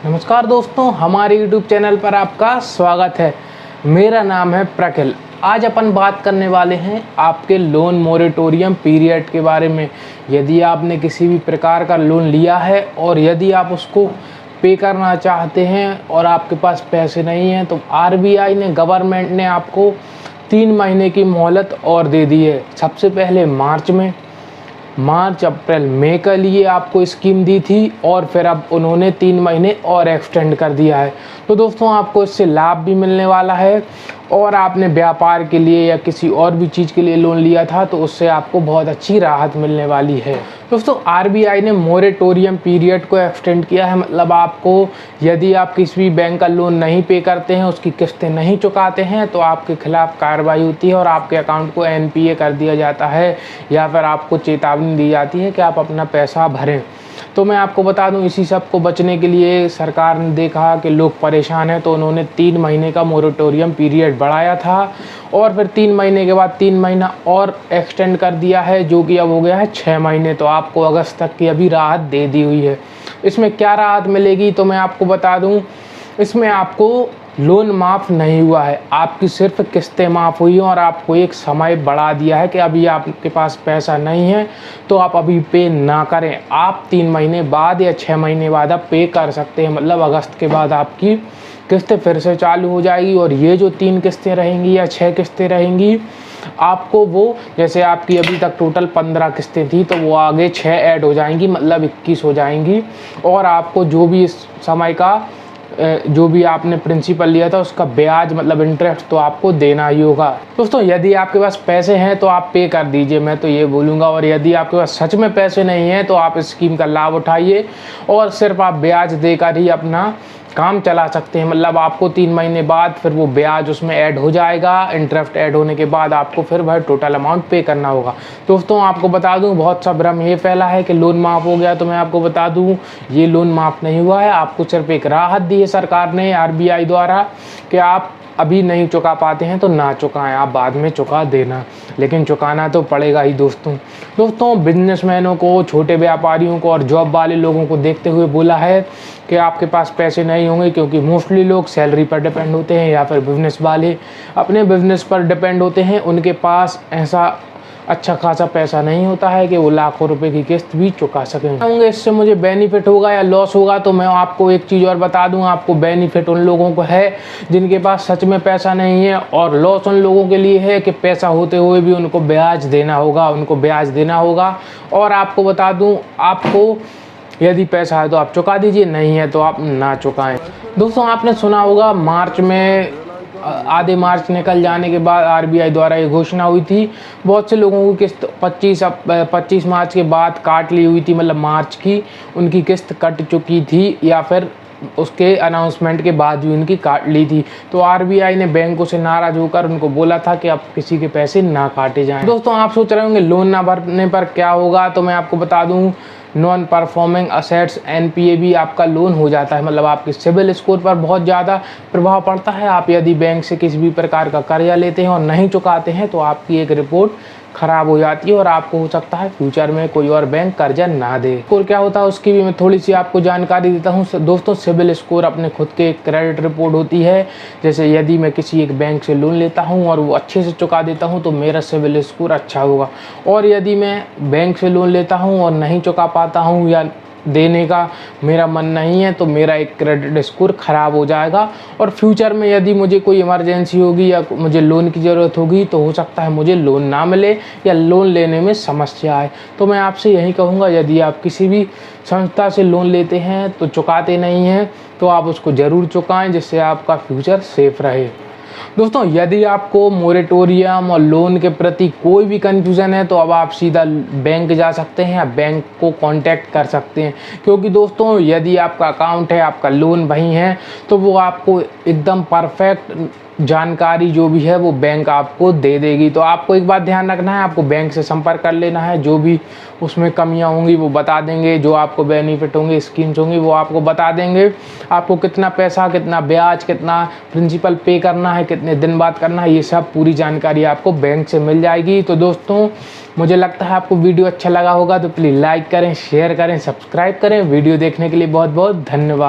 नमस्कार दोस्तों, हमारे YouTube चैनल पर आपका स्वागत है। मेरा नाम है प्रखिल। आज अपन बात करने वाले हैं आपके लोन मोरेटोरियम पीरियड के बारे में। यदि आपने किसी भी प्रकार का लोन लिया है और यदि आप उसको पे करना चाहते हैं और आपके पास पैसे नहीं हैं, तो RBI ने, गवर्नमेंट ने आपको 3 महीने की मोहलत और दे दी है। सबसे पहले मार्च अप्रैल मई के लिए आपको स्कीम दी थी और फिर अब उन्होंने 3 महीने और एक्सटेंड कर दिया है। तो दोस्तों, आपको इससे लाभ भी मिलने वाला है और आपने व्यापार के लिए या किसी और भी चीज़ के लिए लोन लिया था तो उससे आपको बहुत अच्छी राहत मिलने वाली है। दोस्तों, RBI ने मोरेटोरियम पीरियड को एक्सटेंड किया है। मतलब आपको, यदि आप किसी भी बैंक का लोन नहीं पे करते हैं, उसकी किस्तें नहीं चुकाते हैं, तो आपके खिलाफ कार्रवाई होती है और आपके अकाउंट को NPA कर दिया जाता है या फिर आपको चेतावनी दी जाती है कि आप अपना पैसा भरें। तो मैं आपको बता दूं, इसी सब को बचने के लिए सरकार ने देखा कि लोग परेशान हैं, तो उन्होंने 3 महीने का मोरेटोरियम पीरियड बढ़ाया था और फिर 3 महीने के बाद 3 महीना और एक्सटेंड कर दिया है, जो कि अब हो गया है 6 महीने। तो आपको अगस्त तक की अभी राहत दे दी हुई है। इसमें क्या राहत मिलेगी तो मैं आपको बता दूं, इसमें आपको लोन माफ़ नहीं हुआ है, आपकी सिर्फ किस्तें माफ़ हुई हैं और आपको एक समय बढ़ा दिया है कि अभी आपके पास पैसा नहीं है तो आप अभी पे ना करें। आप 3 महीने बाद या 6 महीने बाद आप पे कर सकते हैं। मतलब अगस्त के बाद आपकी किस्तें फिर से चालू हो जाएगी और ये जो 3 किस्तें रहेंगी या 6 किस्तें रहेंगी, आपको वो, जैसे आपकी अभी तक टोटल 15 किस्तें थी, तो वो आगे 6 ऐड हो जाएंगी, मतलब 21 हो जाएंगी। और आपको जो भी इस समय का जो भी आपने प्रिंसिपल लिया था उसका ब्याज, मतलब इंटरेस्ट, तो आपको देना ही होगा। दोस्तों, यदि आपके पास पैसे हैं तो आप पे कर दीजिए, मैं तो ये बोलूँगा। और यदि आपके पास सच में पैसे नहीं हैं तो आप इस स्कीम का लाभ उठाइए और सिर्फ आप ब्याज देकर ही अपना काम चला सकते हैं। मतलब आपको 3 महीने बाद फिर वो ब्याज उसमें ऐड हो जाएगा। इंटरेस्ट ऐड होने के बाद आपको फिर वह टोटल अमाउंट पे करना होगा। दोस्तों, आपको बता दूं, बहुत सा भ्रम ये फैला है कि लोन माफ़ हो गया। तो मैं आपको बता दूं, ये लोन माफ़ नहीं हुआ है। आपको सिर्फ एक राहत दी है सरकार ने, RBI द्वारा, कि आप अभी नहीं चुका पाते हैं तो ना चुकाएं, आप बाद में चुका देना, लेकिन चुकाना तो पड़ेगा ही। दोस्तों, बिजनेसमैनों को, छोटे व्यापारियों को और जॉब वाले लोगों को देखते हुए बोला है कि आपके पास पैसे नहीं होंगे, क्योंकि मोस्टली लोग सैलरी पर डिपेंड होते हैं या फिर बिजनेस वाले अपने बिजनेस पर डिपेंड होते हैं। उनके पास ऐसा अच्छा खासा पैसा नहीं होता है कि वो लाखों रुपए की किस्त भी चुका सकें। इससे मुझे बेनिफिट होगा या लॉस होगा, तो मैं आपको एक चीज़ और बता दूं, आपको बेनिफिट उन लोगों को है जिनके पास सच में पैसा नहीं है, और लॉस उन लोगों के लिए है कि पैसा होते हुए भी उनको ब्याज देना होगा। और आपको बता दूं, आपको यदि पैसा है तो आप चुका दीजिए, नहीं है तो आप ना चुकाएं। दोस्तों, आपने सुना होगा, मार्च में, आधे मार्च निकल जाने के बाद RBI द्वारा ये घोषणा हुई थी, बहुत से लोगों की किस्त 25 मार्च के बाद काट ली हुई थी। मतलब मार्च की उनकी किस्त कट चुकी थी या फिर उसके अनाउंसमेंट के बाद भी उनकी काट ली थी। तो RBI ने बैंकों से नाराज़ होकर उनको बोला था कि अब किसी के पैसे ना काटे जाएं। दोस्तों, आप सोच रहे होंगे लोन ना भरने पर क्या होगा, तो मैं आपको बता दूं, नॉन परफॉर्मिंग असेट्स NPA भी आपका लोन हो जाता है। मतलब आपके सिबिल स्कोर पर बहुत ज़्यादा प्रभाव पड़ता है। आप यदि बैंक से किसी भी प्रकार का कर्जा लेते हैं और नहीं चुकाते हैं तो आपकी एक रिपोर्ट ख़राब हो जाती है और आपको हो सकता है फ्यूचर में कोई और बैंक कर्जा ना दे। स्कोर क्या होता है उसकी भी मैं थोड़ी सी आपको जानकारी देता हूँ। दोस्तों, सिबिल स्कोर अपने खुद के क्रेडिट रिपोर्ट होती है। जैसे यदि मैं किसी एक बैंक से लोन लेता हूँ और वो अच्छे से चुका देता हूँ तो मेरा सिबिल स्कोर अच्छा होगा, और यदि मैं बैंक से लोन लेता हूँ और नहीं चुका पाता हूँ या देने का मेरा मन नहीं है तो मेरा एक क्रेडिट स्कोर ख़राब हो जाएगा। और फ्यूचर में यदि मुझे कोई इमरजेंसी होगी या मुझे लोन की ज़रूरत होगी तो हो सकता है मुझे लोन ना मिले या लोन लेने में समस्या आए। तो मैं आपसे यही कहूँगा, यदि आप किसी भी संस्था से लोन लेते हैं तो चुकाते नहीं हैं तो आप उसको ज़रूर चुकाएं, जिससे आपका फ्यूचर सेफ रहे। दोस्तों, यदि आपको मोरेटोरियम और लोन के प्रति कोई भी कन्फ्यूज़न है तो अब आप सीधा बैंक जा सकते हैं या बैंक को कांटेक्ट कर सकते हैं, क्योंकि दोस्तों, यदि आपका अकाउंट है, आपका लोन वहीं है, तो वो आपको एकदम परफेक्ट जानकारी जो भी है वो बैंक आपको दे देगी। तो आपको एक बात ध्यान रखना है, आपको बैंक से संपर्क कर लेना है। जो भी उसमें कमियां होंगी वो बता देंगे, जो आपको बेनिफिट होंगे, स्कीम्स होंगी, वो आपको बता देंगे। आपको कितना पैसा, कितना ब्याज, कितना प्रिंसिपल पे करना है, कितने दिन बाद करना है, ये सब पूरी जानकारी आपको बैंक से मिल जाएगी। तो दोस्तों, मुझे लगता है आपको वीडियो अच्छा लगा होगा, तो प्लीज़ लाइक करें, शेयर करें, सब्सक्राइब करें। वीडियो देखने के लिए बहुत बहुत धन्यवाद।